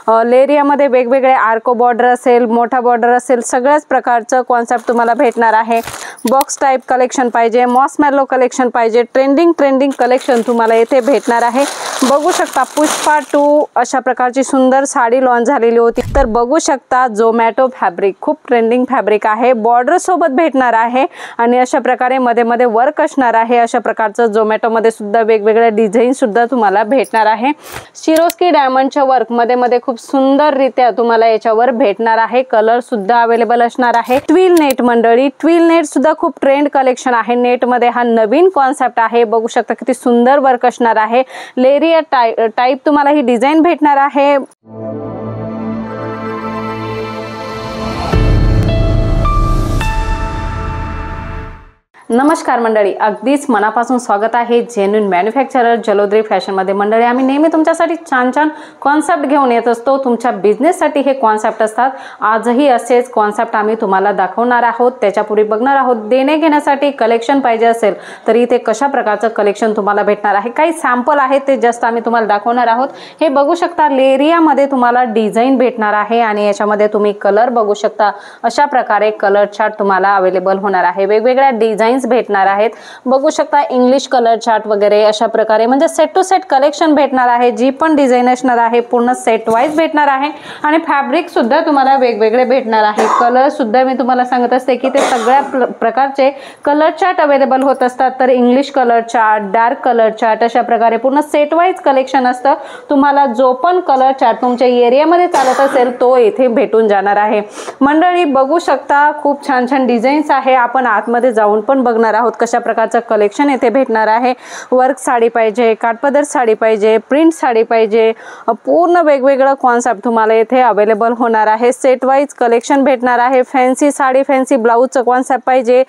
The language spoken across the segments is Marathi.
लेरियामध्ये वेगवेगळे आर्को बॉर्डर असेल, मोठा बॉर्डर असेल, सगळ्याच प्रकारचं कॉन्सेप्ट तुम्हाला भेटणार आहे। बॉक्स टाइप कलेक्शन पाहिजे, मॉस्मॅलो कलेक्शन पाहिजे, ट्रेंडिंग कलेक्शन तुम्हाला येथे भेटणार आहे। बघू शकता पुष्पा 2 अशा प्रकारची सुंदर साडी लॉन्च झालेली होती। तर बघू शकता जोमॅटो फॅब्रिक खूप ट्रेंडिंग फॅब्रिक आहे, बॉर्डर सोबत भेटणार आहे आणि अशा प्रकारे मध्ये मध्ये वर्क असणार आहे। अशा प्रकारचं जोमॅटो मध्ये सुद्धा वेगवेगळे डिझाइन सुद्धा तुम्हाला भेटणार आहे। शिरोस्की डायमंडच्या वर्क मध्ये खूप सुंदर रित्या तुम्हाला याच्यावर भेटणार आहे। कलर सुद्धा अवेलेबल असणार आहे। ट्विल नेट मंडळी, ट्विल नेट सुद्धा खूप ट्रेंड कलेक्शन आहे। नेट मध्ये हा नवीन कॉन्सेप्ट आहे। बघू शकता किती सुंदर वर्क असणार आहे। लेरिया टाइप तुम्हाला ही डिझाइन भेटणार आहे। नमस्कार मंडळी, अगदीच मनापासून स्वागत आहे जेन्युइन मॅन्युफॅक्चरर जलोदरी फॅशन मध्ये। मंडळी आम्ही नेहमी तुमच्यासाठी छान कॉन्सेप्ट घेऊन येत असतो। तुमच्या बिझनेस साठी हे कॉन्सेप्ट असतात। आजही असेच कॉन्सेप्ट आम्ही तुम्हाला दाखवणार आहोत। त्याच्यापूर्वी बघणार आहोत देणे घेण्यासाठी कलेक्शन पाहिजे असेल तर इथे कशा प्रकारचं कलेक्शन तुम्हाला भेटणार आहे। काही सॅम्पल आहेत ते जस्ट आम्ही तुम्हाला दाखवणार आहोत। हे बघू शकता लेरिया मध्ये तुम्हाला डिझाइन भेटणार आहे आणि याच्यामध्ये तुम्ही कलर बघू शकता। अशा प्रकारे कलर चार्ट तुम्हाला अवेलेबल होणार आहे। वेगवेगळ्या डिझाइन भेटणार आहेत। बघू शकता इंग्लिश कलर चार्ट वगैरे अशा प्रकारे म्हणजे सेट टू सेट कलेक्शन भेटणार आहे। जी पण डिझाइन असणार आहे पूर्ण सेट वाइज भेटणार आहे आणि फॅब्रिक सुद्धा तुम्हाला वेगवेगळे भेटणार आहे। कलर सुद्धा मी तुम्हाला सांगत असते की ते सगळ्या प्रकारचे कलर चार्ट अवेलेबल होत असतात। तर English colour chart, dark colour chart अशा प्रकारे पूर्ण सेट वाइज कलेक्शन असतं। तुम्हाला जो पण कलर चार्ट तुमच्या एरियामध्ये चालत असेल तो इथे भेटून जाणार आहे। मंडळी बघू शकता खूप छान डिझाईन्स आहे। आपण आतमध्ये जाऊन पण बघणार आहोत कशा प्रकारचं कलेक्शन येथे भेटणार आहे। वर्क साडी पाहिजे, काठपदर साडी पाहिजे, प्रिंट साडी पाहिजे, पूर्ण वेगवेगळं कॉन्सेप्ट तुम्हाला येथे अवेलेबल होणार आहे। सेट वाइज कलेक्शन भेटणार आहे। फॅन्सी साडी, फॅन्सी ब्लाउजचं कॉन्सेप्ट पाहिजे,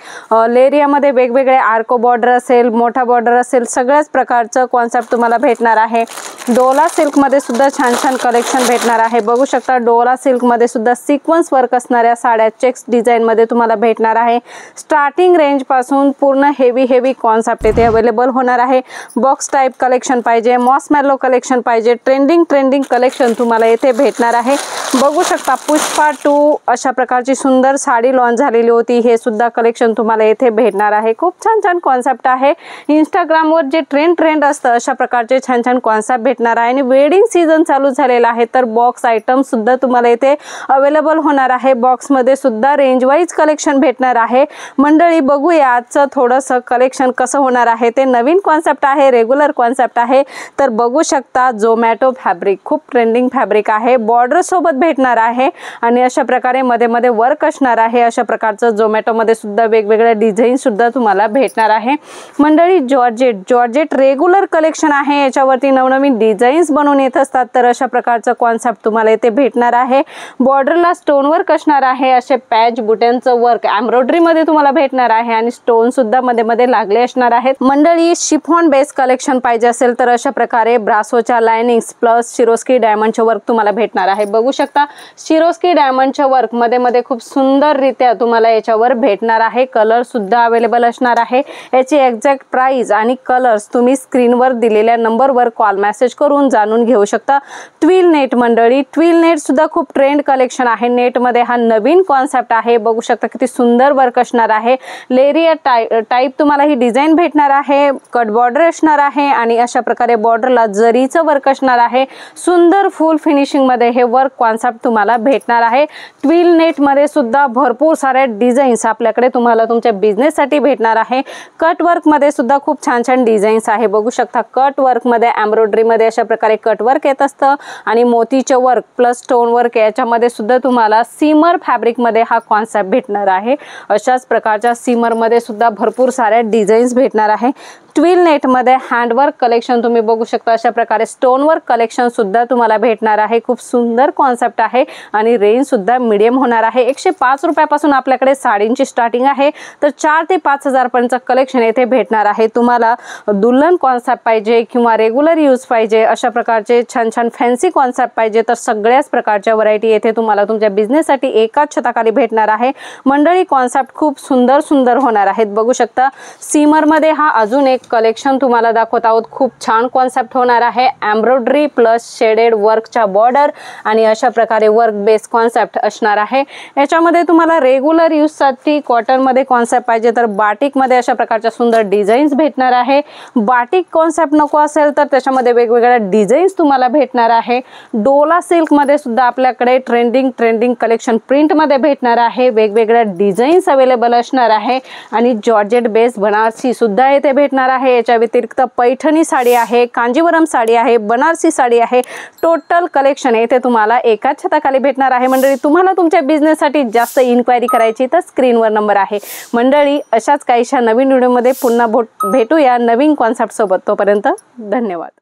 लेरियामध्ये वेगवेगळे आर्को बॉर्डर असेल, मोठा बॉर्डर असेल, सगळ्याच प्रकारचं कॉन्सेप्ट तुम्हाला भेटणार आहे। डोला सिल्क मध्ये सुद्धा छान कलेक्शन भेटणार आहे। बघू शकता डोला सिल्क मध्ये सुद्धा सिक्वेन्स वर्क असणाऱ्या साड्या चेक्स डिझाइन मध्ये तुम्हाला भेटणार आहे। स्टार्टिंग रेंज पासून पूर्ण हेवी कॉन्सेप्ट येथे अवेलेबल होणार आहे। बॉक्स टाइप कलेक्शन पाहिजे, मॉस्मॅलो कलेक्शन पाहिजे, ट्रेंडिंग कलेक्शन तुम्हाला येथे भेटणार आहे। बघू शकता पुष्पा 2 अशा प्रकारची सुंदर साडी लॉन्च झालेली होती। हे सुद्धा कलेक्शन तुम्हाला येथे भेटणार आहे। खूप छान कॉन्सेप्ट आहे। इंस्टाग्राम वर जे ट्रेंड असतं अशा प्रकारचे छान कॉन्सेप्ट भेटणार आहे आणि वेडिंग सीजन चालू झालेला आहे तर बॉक्स आयटम सुद्धा तुम्हाला येथे अवेलेबल होणार आहे। बॉक्स मध्ये सुद्धा रेंज वाइज कलेक्शन भेटणार आहे। मंडळी बघूया आजचं थोडंसं कलेक्शन कसं होणार आहे। ते नवीन कॉन्सेप्ट आहे, रेग्युलर कॉन्सेप्ट आहे। तर बघू शकता जोमॅटो फॅब्रिक खूप ट्रेंडिंग फॅब्रिक आहे, बॉर्डर सोबत भेटणार आहे आणि अशा प्रकारे मध्ये वर्क असणार आहे। अशा प्रकारचं जोमॅटो मध्ये सुद्धा वेगवेगळे डिझाइन सुद्धा तुम्हाला भेटणार आहे। मंडळी जॉर्जेट रेग्युलर कलेक्शन आहे। याच्यावरती नवनवीन डिझाईन्स बनवून येत असतात तर अशा प्रकारचं कॉन्सेप्ट तुम्हाला इथे भेटणार आहे। बॉर्डरला स्टोन वर्क असणार आहे। असे पॅच बुट्यांचं वर्क एम्ब्रॉयडरी मध्ये तुम्हाला भेटणार आहे आणि स्टोन सुद्धा मध्ये लागले असणार आहेत। मंडळी शिफॉन बेस कलेक्शन पाहिजे असेल तर अशा प्रकारे ब्रासोच्या लाइनिंग्स प्लस शिरोस्की डायमंडचे वर्क तुम्हाला भेटणार आहे। बघू शकता शिरोस्की डायमंडच्या वर्क मध्ये खूप सुंदर रित्या तुम्हाला याच्यावर भेटणार आहे। कलर सुद्धा अवेलेबल असणार आहे। याची एक्झॅक्ट प्राइस आणि कलर्स तुम्ही स्क्रीनवर दिलेल्या नंबरवर कॉल मेसेज करून जाणून घेऊ शकता। ट्विल नेट मंडळी, ट्विल नेट सुद्धा खूप ट्रेंड कलेक्शन आहे। नेट मध्ये हा नवीन कॉन्सेप्ट आहे। बघू शकता किती सुंदर वर्क असणार आहे। लेरिया टाइप तुम्हाला ही डिझाइन भेटणार आहे। कट बॉर्डर असणार आहे आणि अशा प्रकारे बॉर्डरला जरीचं वर्क असणार आहे। सुंदर फुल फिनिशिंग मध्ये हे वर्क कॉन्सेप्ट तुम्हाला भेटणार आहे। ट्विल नेट मध्ये सुद्धा भरपूर सारे डिझाईन्स आपल्याकडे तुम्हाला तुमच्या बिझनेस साठी भेटणार आहे। कट वर्क मध्ये सुद्धा खूप छान डिझाईन्स आहे। बघू शकता कट वर्क मध्ये एम्ब्रॉयडरी मध्ये अशा प्रकारे कट वर्क येत असतं आणि मोतीचे वर्क प्लस स्टोन वर्क याच्यामध्ये सुद्धा तुम्हाला सीमर फॅब्रिक मध्ये हा कॉन्सेप्ट भेटणार आहे। अशाच प्रकारच्या सीमर मध्ये सुद्धा भरपूर साऱ्या डिझाईन्स भेटणार आहे। ट्विल नेट मध्ये हँडवर्क कलेक्शन तुम्ही बघू शकता। अशा प्रकारे स्टोन वर्क कलेक्शन सुद्धा तुम्हाला भेटणार आहे। खूप सुंदर कॉन्सेप्ट आहे आणि रेंज सुद्धा मीडियम होणार आहे। 105 रुपयापासून आपल्याकडे साडींची स्टार्टिंग आहे तर 4 ते 5000 पर्यंतचं कलेक्शन येथे भेटणार आहे। तुम्हाला दुल्हन कॉन्सेप्ट पाहिजे किंवा रेग्युलर यूज पाहिजे, अशा प्रकारचे छान फॅन्सी कॉन्सेप्ट पाहिजे तर सगळ्याच प्रकारच्या व्हरायटी येथे तुम्हाला तुमच्या बिझनेस साठी एकाच छताखाली भेटणार आहे। मंडळी कॉन्सेप्ट खूप सुंदर होणार आहेत। बघू शकता सीमर मध्ये हा अजून एक कलेक्शन तुम्हाला दाखवत आहोत। खूप छान कॉन्सेप्ट होणार आहे। एम्ब्रॉयडरी प्लस शेडेड वर्कच्या बॉर्डर आणि अशा प्रकारे वर्क बेस कॉन्सेप्ट असणार आहे। याच्यामध्ये तुम्हाला रेग्युलर यूजसाठी कॉटनमध्ये कॉन्सेप्ट पाहिजे तर बाटिकमध्ये अशा प्रकारच्या सुंदर डिझाईन्स भेटणार आहे। बाटिक कॉन्सेप्ट नको असेल तर त्याच्यामध्ये वेगवेगळ्या डिझाईन्स तुम्हाला भेटणार आहे। डोला सिल्कमध्ये सुद्धा आपल्याकडे ट्रेंडिंग कलेक्शन प्रिंटमध्ये भेटणार आहे। वेगवेगळ्या डिझाईन्स अवेलेबल असणार आहे आणि जॉर्जेट बेस बनारसी सुद्धा येथे भेटणार आहे। याच्या व्यतिरिक्त पैठणी साडी आहे, कांजीवरम साडी आहे, बनारसी साडी आहे। टोटल कलेक्शन येथे तुम्हाला एकाच छताखाली भेटणार आहे। मंडळी, तुम्हाला तुमच्या बिझनेससाठी जास्त इन्क्वायरी करायची तर स्क्रीनवर नंबर आहे। मंडळी, अशाच काहीशा नवीन व्हिडिओमध्ये पुन्हा भेटूया नवीन कॉन्सेप्ट सोबत। तोपर्यंत धन्यवाद।